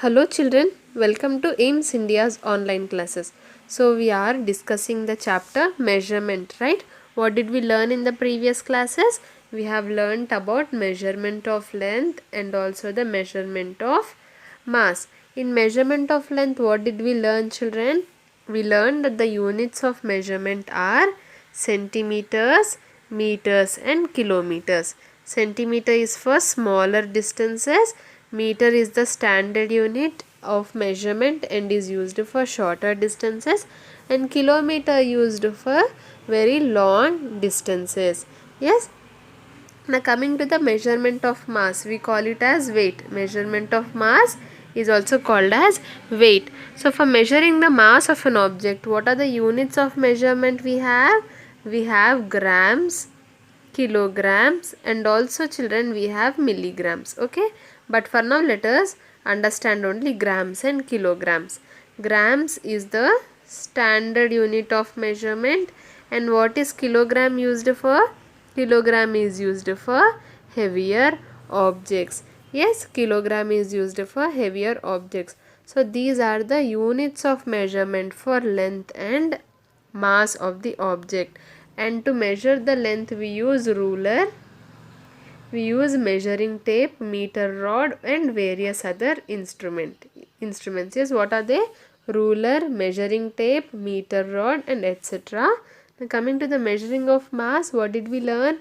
Hello children, welcome to AIMS India's online classes. So we are discussing the chapter measurement, right? What did we learn in the previous classes? We have learnt about measurement of length and also the measurement of mass. In measurement of length, what did we learn children? We learned that the units of measurement are centimeters, meters and kilometers. Centimeter is for smaller distances. Meter is the standard unit of measurement and is used for shorter distances, and kilometer used for very long distances. Yes. Now coming to the measurement of mass, we call it as weight. Measurement of mass is also called as weight. So for measuring the mass of an object, what are the units of measurement we have? We have grams, kilograms and also children we have milligrams. Okay, but for now let us understand only grams and kilograms. Grams is the standard unit of measurement, and what is kilogram used for? Kilogram is used for heavier objects. Yes, kilogram is used for heavier objects. So these are the units of measurement for length and mass of the object. And to measure the length we use ruler, we use measuring tape, meter rod and various other instruments. Yes, what are they? Ruler, measuring tape, meter rod and etc. Now coming to the measuring of mass, what did we learn?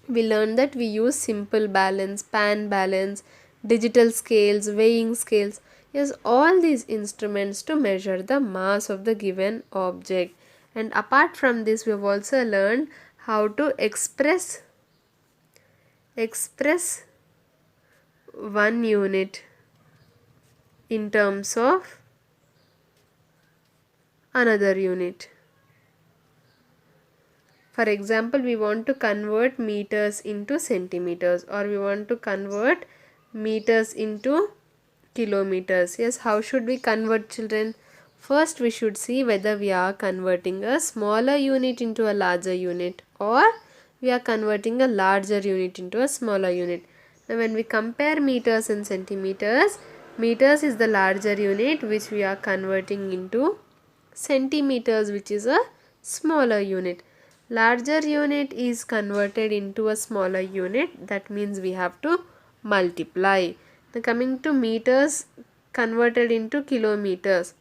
We learned that we use simple balance, pan balance, digital scales, weighing scales. Yes, all these instruments to measure the mass of the given object. And apart from this, we have also learned how to express one unit in terms of another unit. For example, we want to convert meters into centimeters, or we want to convert meters into kilometers. Yes, how should we convert children? First we should see whether we are converting a smaller unit into a larger unit, or we are converting a larger unit into a smaller unit. Now when we compare meters and centimeters, meters is the larger unit which we are converting into centimeters, which is a smaller unit. Larger unit is converted into a smaller unit, that means we have to multiply. Now coming to meters converted into kilometers.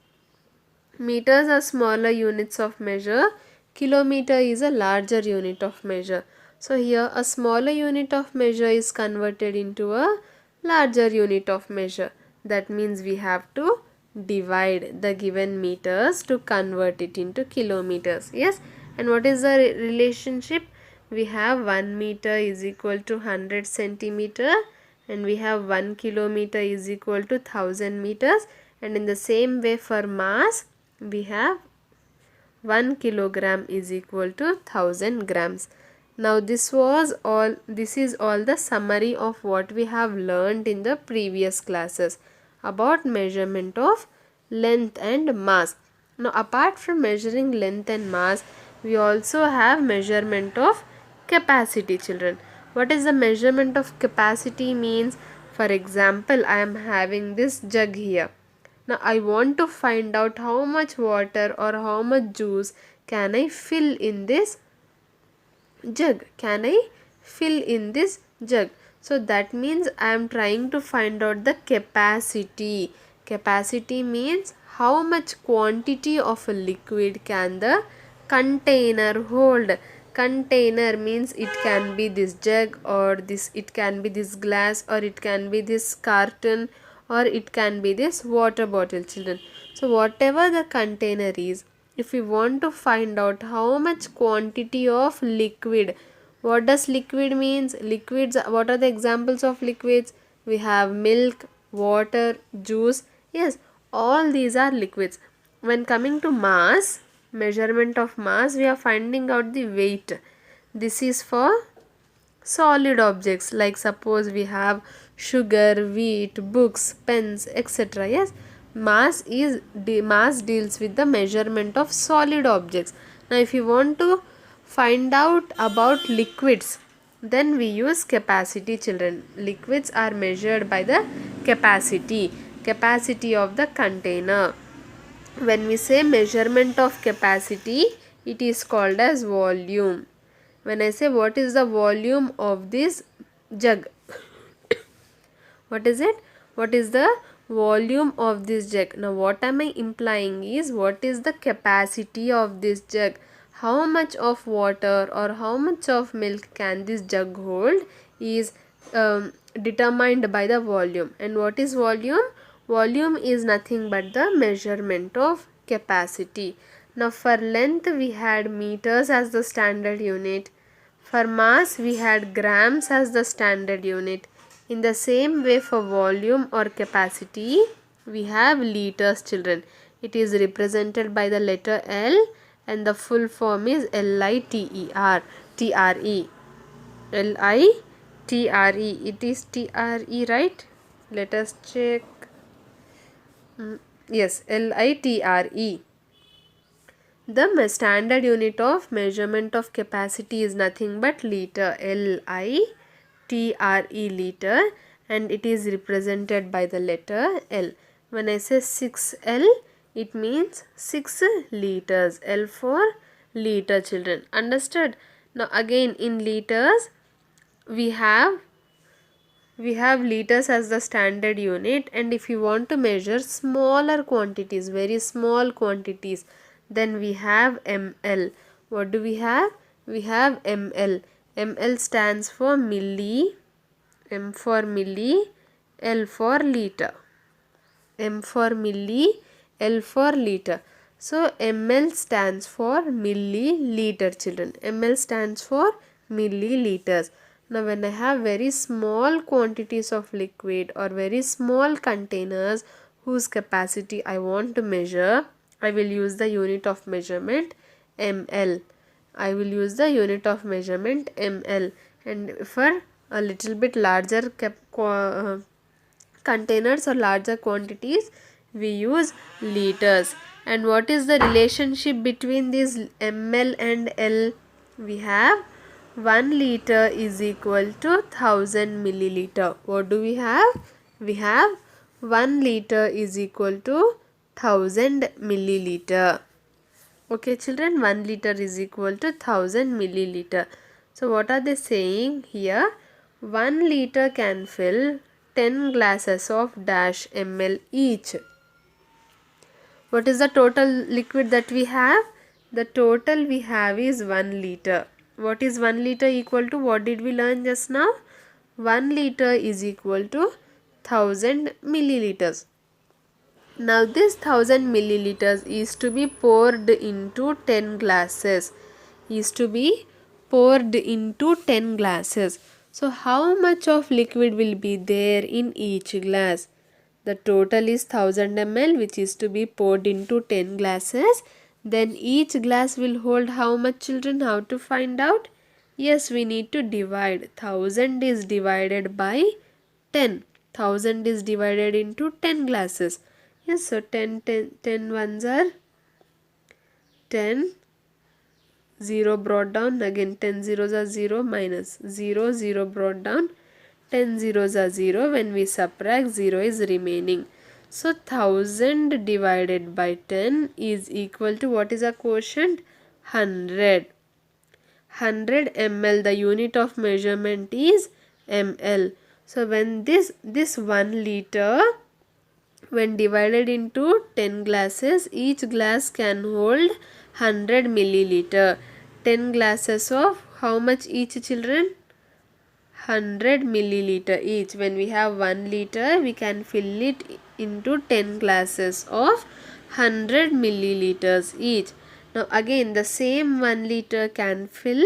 Meters are smaller units of measure. Kilometer is a larger unit of measure. So here a smaller unit of measure is converted into a larger unit of measure. That means we have to divide the given meters to convert it into kilometers. Yes. And what is the relationship? We have 1 meter is equal to 100 centimeter, and we have 1 kilometer is equal to 1000 meters, and in the same way for mass we have 1 kilogram is equal to 1000 grams. Now this is all the summary of what we have learned in the previous classes about measurement of length and mass. Now apart from measuring length and mass, we also have measurement of capacity children. What is the measurement of capacity means? For example, I am having this jug here. Now I want to find out how much water or how much juice can I fill in this jug. Can I fill in this jug? So that means I am trying to find out the capacity. Capacity means how much quantity of a liquid can the container hold. Container means it can be this jug, or it can be this glass, or it can be this carton, or it can be this water bottle children. So whatever the container is, if we want to find out how much quantity of liquid, what does liquid means? Liquids, what are the examples of liquids? We have milk, water, juice. Yes, all these are liquids. When coming to mass, measurement of mass, we are finding out the weight. This is for solid objects, like suppose we have sugar, wheat, books, pens, etc. Yes, mass deals with the measurement of solid objects. Now if you want to find out about liquids, then we use capacity children. Liquids are measured by the capacity. capacity of the container. When we say measurement of capacity, it is called as volume. When I say what is the volume of this jug, what is it? What is the volume of this jug? Now what am I implying is what is the capacity of this jug? How much of water or how much of milk can this jug hold is determined by the volume. And what is volume? Volume is nothing but the measurement of capacity. Now for length we had meters as the standard unit. For mass we had grams as the standard unit. In the same way for volume or capacity we have liters, children. It is represented by the letter L and the full form is LITER. TRE. LITRE. It is TRE, right? Let us check. Yes, LITRE. The standard unit of measurement of capacity is nothing but liter. LITRE, liter, and it is represented by the letter L. When I say 6L, it means 6 liters. L for liter, children. Understood? Now again in liters we have liters as the standard unit, and if you want to measure smaller quantities, very small quantities, then we have ml. What do we have? We have ml. ml stands for milli, m for milli, l for liter. M for milli, L for liter. So ml stands for milliliter, children. ml stands for milliliters. Now when I have very small quantities of liquid or very small containers whose capacity I want to measure, I will use the unit of measurement ml. I will use the unit of measurement ml. And for a little bit larger containers or larger quantities we use liters. And what is the relationship between these ml and L? We have 1 liter is equal to 1000 milliliter. What do we have? We have 1 liter is equal to 1000 milliliter. Okay children, 1 liter is equal to 1000 milliliter. So what are they saying here? 1 liter can fill 10 glasses of dash ml each. What is the total liquid that we have? The total we have is 1 liter. What is 1 liter equal to? What did we learn just now? 1 liter is equal to 1000 milliliters. Now this 1000 milliliters is to be poured into 10 glasses. Is to be poured into 10 glasses. So how much of liquid will be there in each glass? The total is 1000 ml, which is to be poured into 10 glasses. Then each glass will hold how much, children? How to find out? Yes, we need to divide. 1000 is divided by 10. 1000 is divided into 10 glasses. Yes, so 10 ones are 10. 0 brought down, again 10 zeros are 0, minus 0, 0 brought down, 10 zeros are 0. When we subtract, 0 is remaining. So 1000 divided by 10 is equal to, what is our quotient? 100. 100 ml, the unit of measurement is ml. So when this 1 liter, when divided into 10 glasses, each glass can hold 100 milliliter. 10 glasses of how much each, children? 100 milliliter each. When we have 1 liter, we can fill it into 10 glasses of 100 milliliters each. Now again the same 1 liter can fill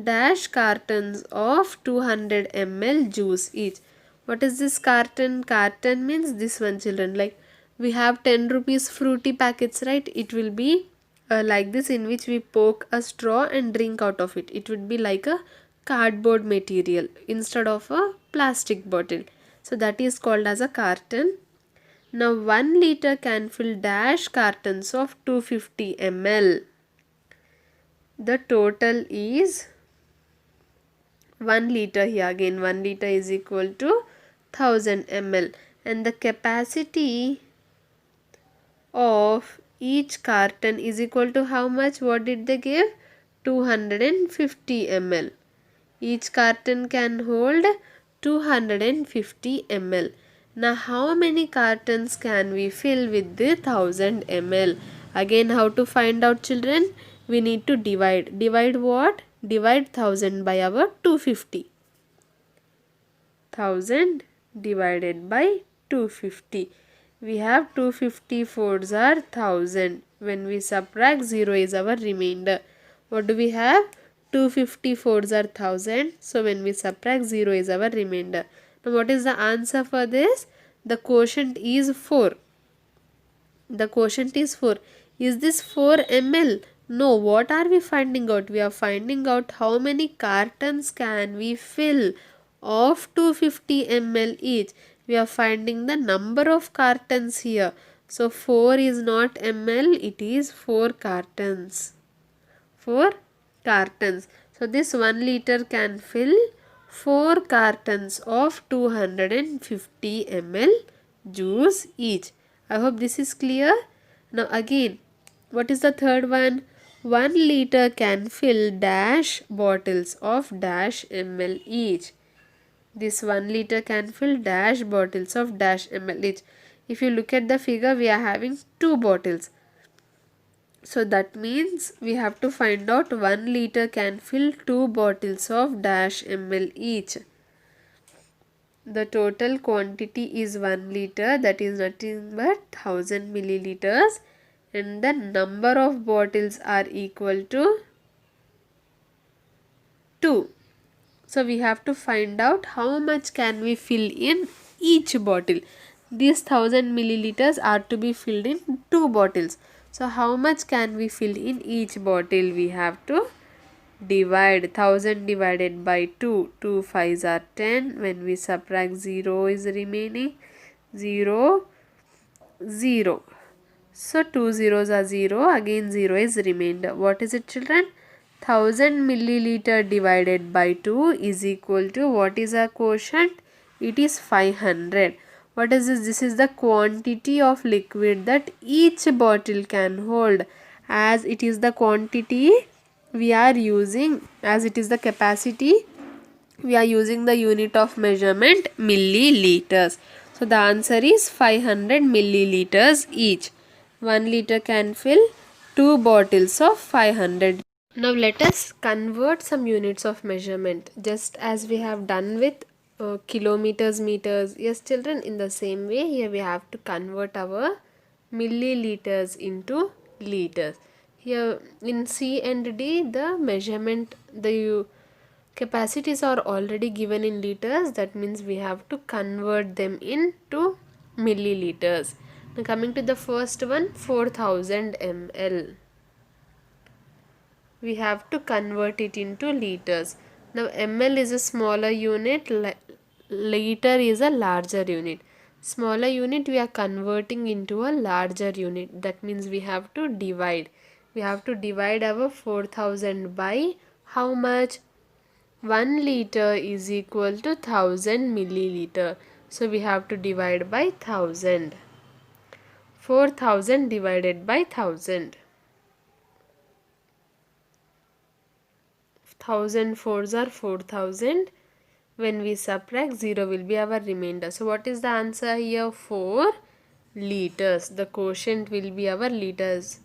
dash cartons of 200 ml juice each. What is this carton? Carton means this one, children. Like we have 10 rupees fruity packets, right? It will be like this, in which we poke a straw and drink out of it. It would be like a cardboard material instead of a plastic bottle. So that is called as a carton. Now 1 liter can fill dash cartons of 250 ml. The total is 1 liter here. Again 1 liter is equal to 1000 ml. and the capacity of each carton is equal to how much? What did they give? 250 ml. Each carton can hold 250 ml. Now how many cartons can we fill with the 1000 ml? Again, how to find out, children? We need to divide. Divide what? Divide 1000 by our 250. 1000 divided by 250. We have 250 fours are 1000. When we subtract, 0 is our remainder. What do we have? 250 fours are 1000. So when we subtract, 0 is our remainder. Now what is the answer for this? The quotient is 4. The quotient is 4. Is this 4 ml? No. What are we finding out? We are finding out how many cartons can we fill of 250 ml each. We are finding the number of cartons here. So 4 is not ml, it is 4 cartons. 4 cartons. So this 1 liter can fill 4 cartons of 250 ml juice each. I hope this is clear. Now again, what is the third one? 1 liter can fill dash bottles of dash ml each. This 1 liter can fill dash bottles of dash ml each. If you look at the figure, we are having 2 bottles. So that means we have to find out 1 liter can fill 2 bottles of dash ml each. The total quantity is 1 liter, that is nothing but 1000 milliliters, and the number of bottles are equal to 2. So we have to find out how much can we fill in each bottle. These 1000 milliliters are to be filled in 2 bottles. So how much can we fill in each bottle? We have to divide 1000 divided by 2. 2 5s are 10. When we subtract, 0 is remaining. 0, 0. So 2 zeros are 0. Again 0 is remainder. What is it, children? 1000 milliliter divided by 2 is equal to, what is our quotient? It is 500. What is this? This is the quantity of liquid that each bottle can hold. As it is the quantity we are using, as it is the capacity, we are using the unit of measurement milliliters. So the answer is 500 milliliters each. 1 liter can fill 2 bottles of 500. Now let us convert some units of measurement, just as we have done with kilometers, meters. Yes, children, in the same way here we have to convert our milliliters into liters. Here in C and D, the measurement, the capacities are already given in liters. That means we have to convert them into milliliters. Now coming to the first one, 4000 ml. We have to convert it into liters. Now ml is a smaller unit, liter is a larger unit. Smaller unit we are converting into a larger unit. That means we have to divide. We have to divide our 4000 by how much? 1 liter is equal to 1000 milliliter. So we have to divide by 1000. 4000 divided by 1000. 1000 fours are 4000. When we subtract, 0 will be our remainder. So what is the answer here? 4 liters. The quotient will be our liters.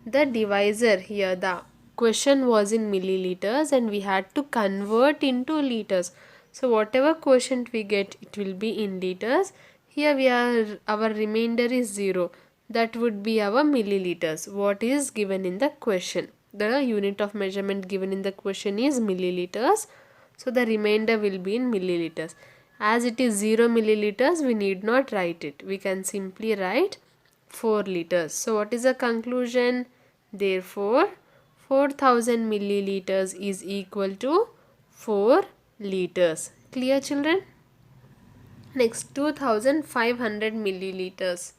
The divisor here, the question was in milliliters and we had to convert into liters. So whatever quotient we get, it will be in liters. Here we are, our remainder is 0. That would be our milliliters. What is given in the question? The unit of measurement given in the question is milliliters. So the remainder will be in milliliters. As it is 0 milliliters, we need not write it. We can simply write 4 liters. So what is the conclusion? Therefore, 4000 milliliters is equal to 4 liters. Clear, children? Next, 2500 milliliters.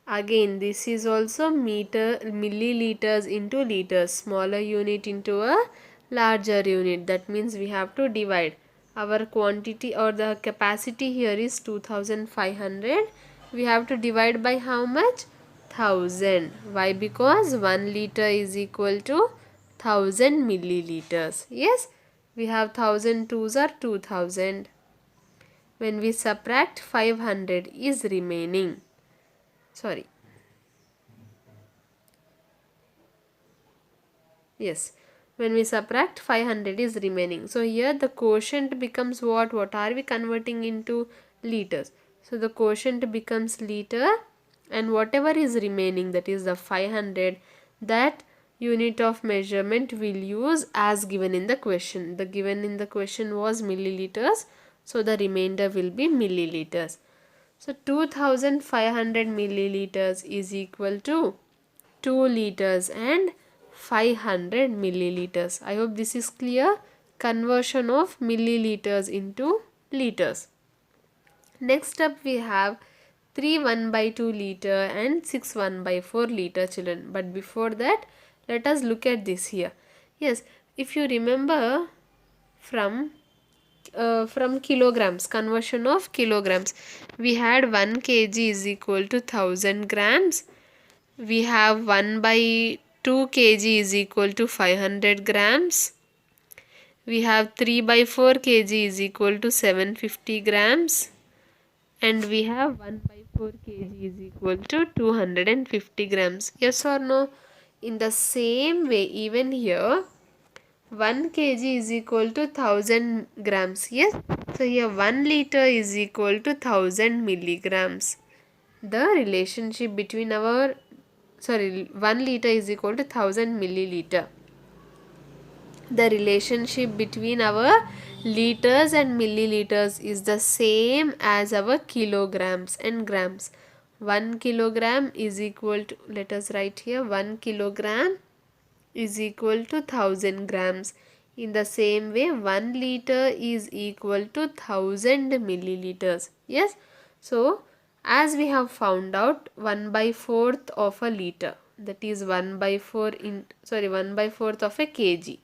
Again, this is also milliliters into liters. Smaller unit into a larger unit. That means we have to divide. our quantity or the capacity here is 2500. We have to divide by how much? 1000. Why? Because 1 liter is equal to 1000 milliliters. Yes, we have 1000 twos are 2000. When we subtract, 500 is remaining. Sorry. Yes, when we subtract, 500 is remaining. So here the quotient becomes what? What are we converting into? Liters. So the quotient becomes liter, and whatever is remaining, that is the 500, that unit of measurement we'll use as given in the question. The given in the question was milliliters, so the remainder will be milliliters. So 2500 milliliters is equal to 2 liters and 500 milliliters. I hope this is clear. Conversion of milliliters into liters. Next up we have 3 1 by 2 liter and 6 1 by 4 liter, children. But before that, let us look at this here. Yes, if you remember from kilograms, conversion of kilograms, we had 1 kg is equal to 1000 grams. We have 1 by 2 kg is equal to 500 grams. We have 3 by 4 kg is equal to 750 grams. And we have 1 by 4 kg is equal to 250 grams. Yes or no? In the same way, even here, 1 kg is equal to 1000 grams. Yes. So here 1 liter is equal to 1000 milligrams. The relationship between 1 liter is equal to 1000 milliliter. The relationship between our liters and milliliters is the same as our kilograms and grams. 1 kilogram is equal to, let us write here, 1 kilogram is equal to 1000 grams. In the same way, 1 liter is equal to 1000 milliliters. Yes. So as we have found out, 1 by 4th of a liter, that is 1 by 4th of a kg.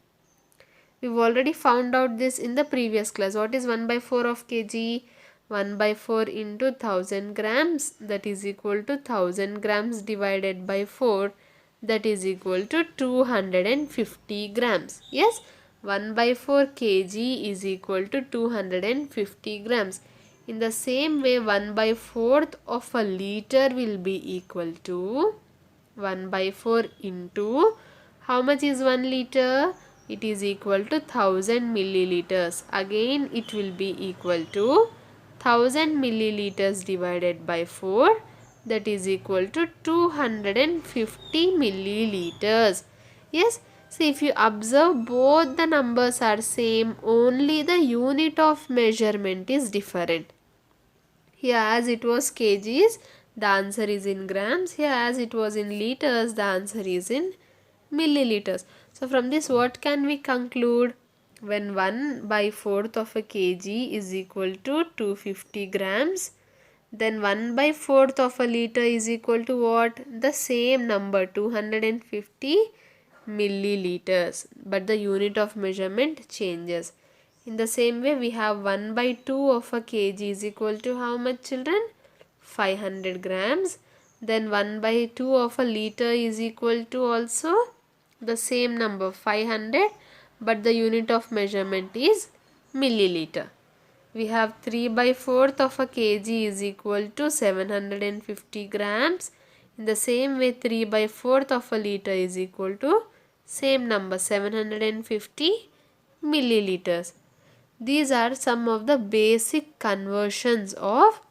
We've already found out this in the previous class. What is 1 by 4 of kg? 1 by 4 into 1000 grams, that is equal to 1000 grams divided by 4, that is equal to 250 grams. Yes, 1 by 4 kg is equal to 250 grams. In the same way, 1 by 4th of a liter will be equal to 1 by 4 into, how much is 1 liter? It is equal to 1000 milliliters. Again it will be equal to 1000 milliliters divided by 4, that is equal to 250 milliliters. Yes, see, if you observe, both the numbers are same, only the unit of measurement is different. Here as it was kgs, the answer is in grams. Here as it was in liters, the answer is in milliliters. So from this, what can we conclude? When 1 by 4th of a kg is equal to 250 grams, then 1 by 4th of a liter is equal to what? The same number, 250 milliliters, but the unit of measurement changes. In the same way, we have 1 by 2 of a kg is equal to how much, children? 500 grams. Then 1 by 2 of a liter is equal to also the same number, 500, but the unit of measurement is milliliter. We have 3 by 4th of a kg is equal to 750 grams. In the same way, 3 by 4th of a liter is equal to same number, 750 milliliters. These are some of the basic conversions of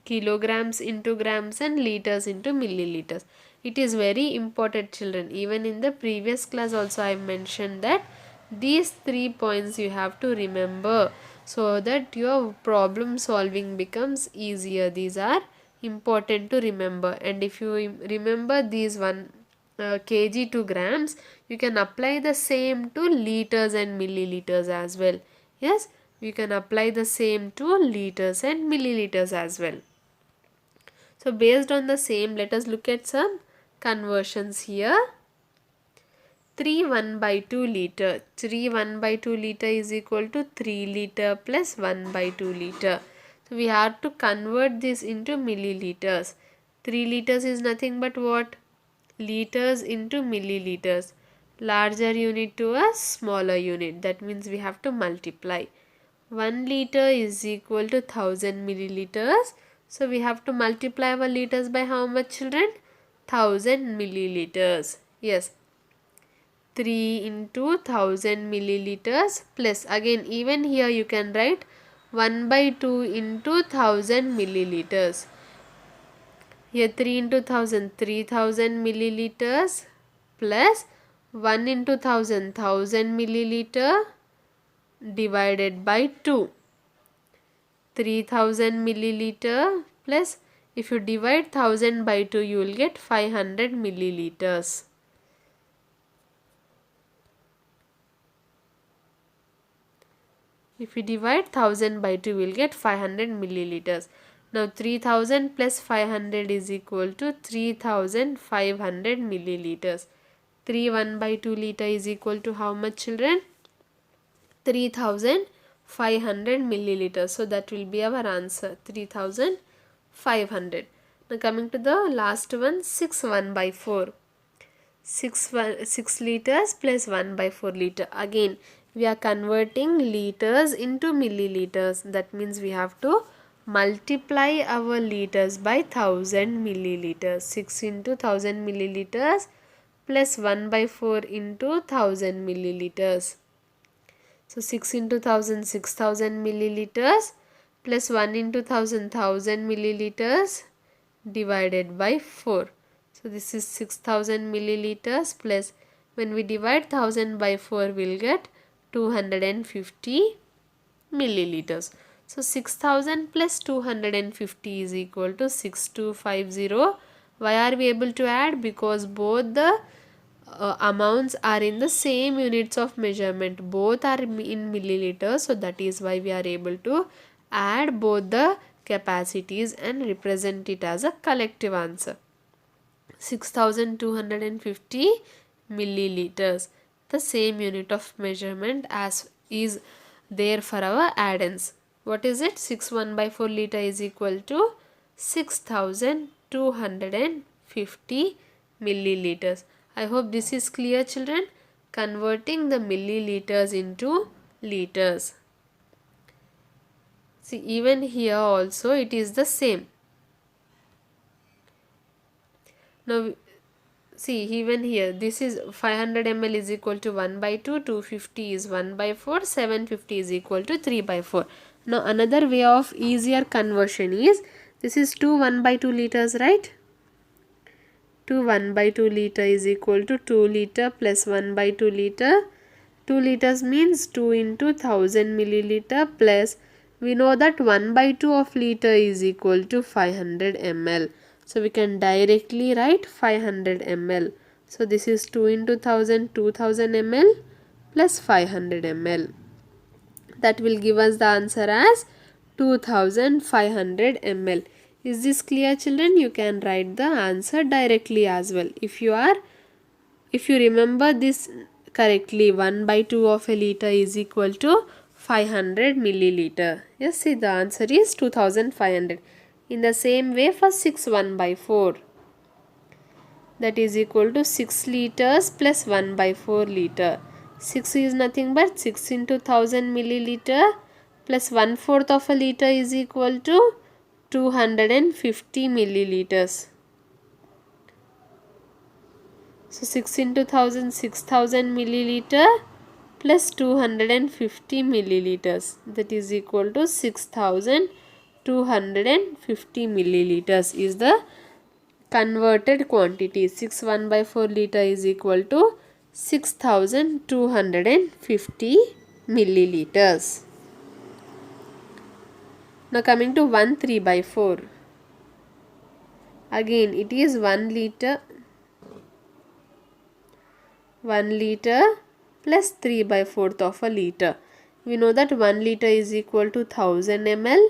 kilograms into grams and liters into milliliters. It is very important, children. Even in the previous class also I mentioned that these 3 points you have to remember, so that your problem solving becomes easier. These are important to remember, and if you remember these kg to grams, you can apply the same to liters and milliliters as well. Yes, we can apply the same to liters and milliliters as well. So based on the same, let us look at some conversions here. 3 1 by 2 liter. 3 1 by 2 liter is equal to 3 liter plus 1 by 2 liter. So we have to convert this into milliliters. 3 liters is nothing but what? Liters into milliliters. Larger unit to a smaller unit. That means we have to multiply. 1 liter is equal to 1000 milliliters. So we have to multiply our liters by how much, children? 1000 milliliters. Yes. 3 into 1000 milliliters plus, again even here you can write 1 by 2 into 1000 milliliters. Here 3 into 1000, 3000 milliliters plus 1 into 1000, 1000 milliliter divided by 2. 3000 milliliter plus, if you divide 1000 by 2, you will get 500 milliliters. If we divide 1000 by 2, we will get 500 milliliters. Now 3000 plus 500 is equal to 3500 milliliters. 3 1 by 2 liter is equal to how much, children? 3500 milliliters. So that will be our answer, 3500. Now coming to the last one, 6 1 by 4. 6 liters plus 1 by 4 liter. Again we are converting liters into milliliters. That means we have to multiply our liters by 1000 milliliters. 6 into 1000 milliliters plus 1 by 4 into 1000 milliliters. So 6 into 1000, 6000 milliliters plus 1 into 1000, 1000 milliliters divided by 4. So this is 6000 milliliters plus, when we divide 1000 by 4, we'll get 250 milliliters. So 6000 plus 250 is equal to 6250. Why are we able to add? Because both the amounts are in the same units of measurement. Both are in milliliters. So that is why we are able to add both the capacities and represent it as a collective answer. 6250 milliliters, the same unit of measurement as is there for our addends. What is it? 6 1 by 4 liter is equal to 6250 milliliters. I hope this is clear, children. Converting the milliliters into liters. See, even here also it is the same. Now see, even here this is 500 ml is equal to 1 by 2, 250 is 1 by 4, 750 is equal to 3 by 4. Now another way of easier conversion is, this is 2 1 by 2 liters, right? 2 1 by 2 liter is equal to 2 liter plus 1 by 2 liter. 2 liters means 2 into 1000 milliliter plus, we know that 1 by 2 of liter is equal to 500 ml. So we can directly write 500 ml. So this is 2 into 1000, 2000 ml plus 500 ml. That will give us the answer as 2500 ml. Is this clear, children? You can write the answer directly as well. If you remember this correctly, 1 by 2 of a liter is equal to 500 milliliter. Yes, see, the answer is 2500. In the same way for 6 1 by 4, that is equal to 6 liters plus 1 by 4 liter. 6 is nothing but 6 into 1000 milliliter plus 1/4 of a liter is equal to 250 milliliters. So 6 into 1000, 6000 milliliter plus 250 milliliters, that is equal to 6250 milliliters is the converted quantity. 6 1 by 4 liter is equal to 6250 milliliters. Now coming to 1 3 by 4. Again it is 1 liter plus 3 by 4th of a liter. We know that 1 liter is equal to 1000 ml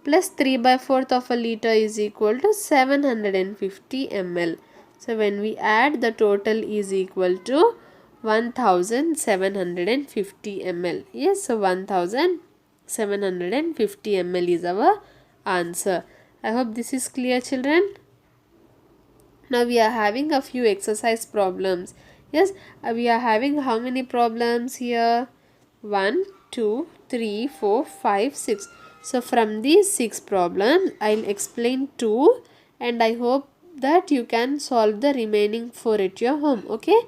plus 3 by 4th of a liter is equal to 750 ml. So when we add, the total is equal to 1750 ml. Yes, so 1750 ml is our answer. I hope this is clear, children. Now we are having a few exercise problems. Yes, we are having how many problems here? 1, 2, 3, 4, 5, 6. So from these 6 problems, I'll explain 2 and I hope that you can solve the remaining 4 at your home. Okay?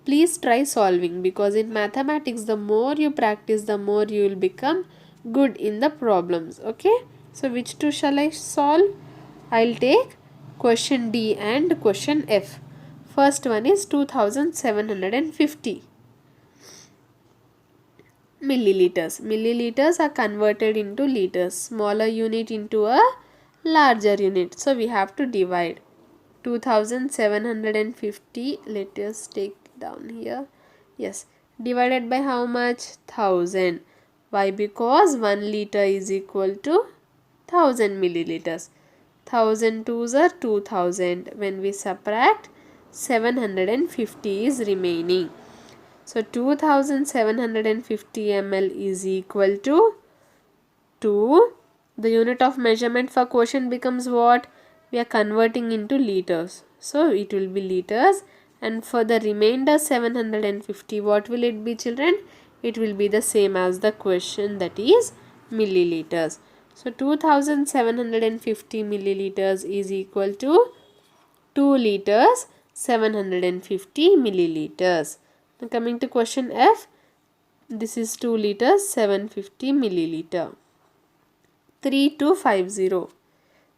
Please try solving, because in mathematics the more you practice, the more you will become good in the problems. Okay? So which two shall I solve? I'll take question D and question F. First one is 2750 milliliters. Milliliters are converted into liters. Smaller unit into a larger unit. So we have to divide 2750. Let us take down here. Yes. Divided by how much? 1000. Why? Because 1 liter is equal to 1000 milliliters. 1000 twos are 2000. When we subtract, 750 is remaining. So 2750 ml is equal to 2. The unit of measurement for quotient becomes what? We are converting into liters. So it will be liters. And for the remainder 750, what will it be, children? It will be the same as the question, that is milliliters. So 2750 milliliters is equal to 2 liters 750 milliliters. Now coming to question F, this is 2 liters 750 milliliter. 3250,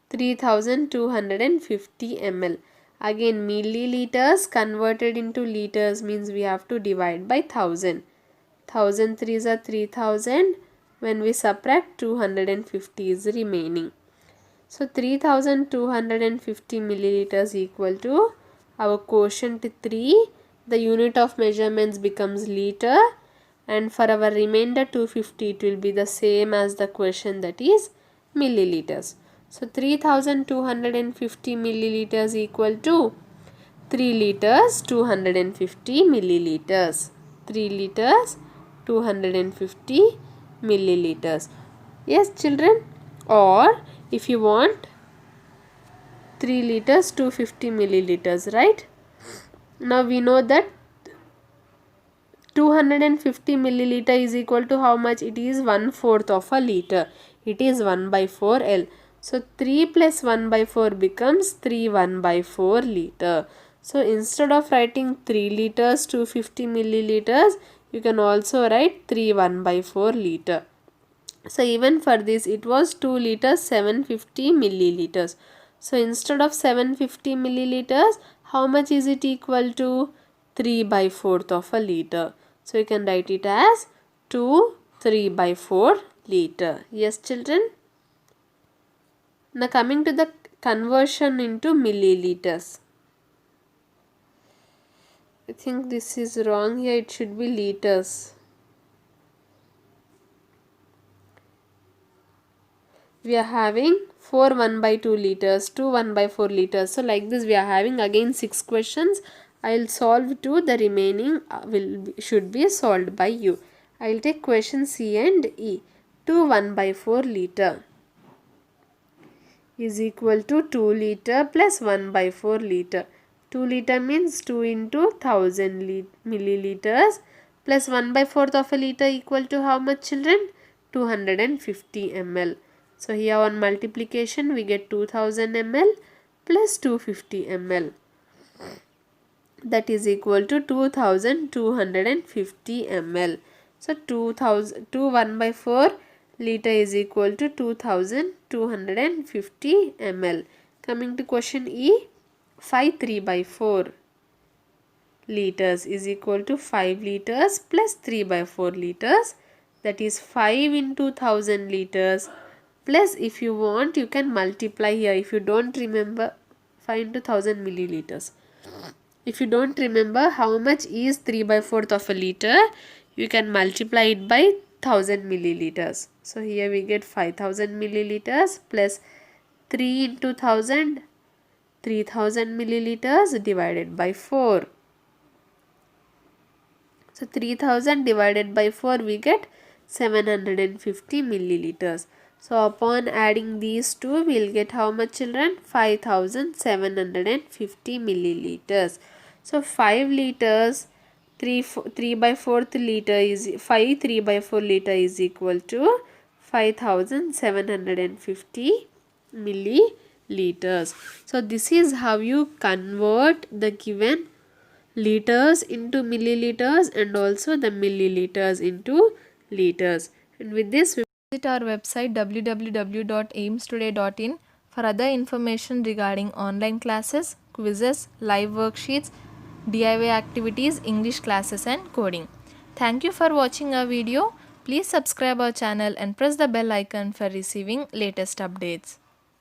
3250 ml. Again milliliters converted into liters means we have to divide by 1000. 1000 threes are 3000. When we subtract, 250 is remaining. So 3250 milliliters equal to our quotient 3. The unit of measurements becomes liter, and for our remainder 250 it will be the same as the question, that is milliliters. So 3250 milliliters equal to 3 liters 250 milliliters. 3 liters 250 milliliters. Yes, children. Or if you want 3 liters 250 milliliters, right? Now we know that 250 milliliter is equal to how much? It is 1/4 of a liter. It is 1 by 4 L. So 3 plus 1 by 4 becomes 3 1 by 4 liter. So instead of writing 3 liters 250 milliliters, you can also write 3 1 by 4 liter. So even for this it was 2 liters 750 milliliters. So instead of 750 milliliters, how much is it equal to? 3 by 4th of a liter. So you can write it as 2 3 by 4 liter. Yes, children. Now coming to the conversion into milliliters. I think this is wrong here. It should be liters. We are having 4 1 by 2 liters, 2 1 by 4 liters. So like this we are having again 6 questions. I will solve 2. The remaining should be solved by you. I will take question C and E. 2 1 by 4 liter is equal to 2 liter plus 1 by 4 liter. 2 liter means 2 into 1000 milliliters plus 1 by 4th of a liter equal to how much, children? 250 ml. So here on multiplication we get 2000 ml plus 250 ml. That is equal to 2250 ml. So 2 1 by 4 liter is equal to 2250 ml. Coming to question E, 5 3 by 4 liters is equal to 5 liters plus 3 by 4 liters. That is 5 into 1000 liters. Plus if you want you can multiply here. If you don't remember, 5 into 1000 milliliters. If you don't remember how much is 3 by 4th of a liter, you can multiply it by 1000 milliliters. So here we get 5000 milliliters plus 3 into 1000, 3000 milliliters divided by 4. So 3000 divided by 4 we get 750 milliliters. So upon adding these two we will get how much, children? 5750 milliliters. So 5 liters 3 by 4th liter is 5 3 by 4 liter is equal to 5750 milliliters. So this is how you convert the given liters into milliliters and also the milliliters into liters. And with this we visit our website www.aimstoday.in for other information regarding online classes, quizzes, live worksheets, DIY activities, English classes and coding. Thank you for watching our video. Please subscribe our channel and press the bell icon for receiving latest updates.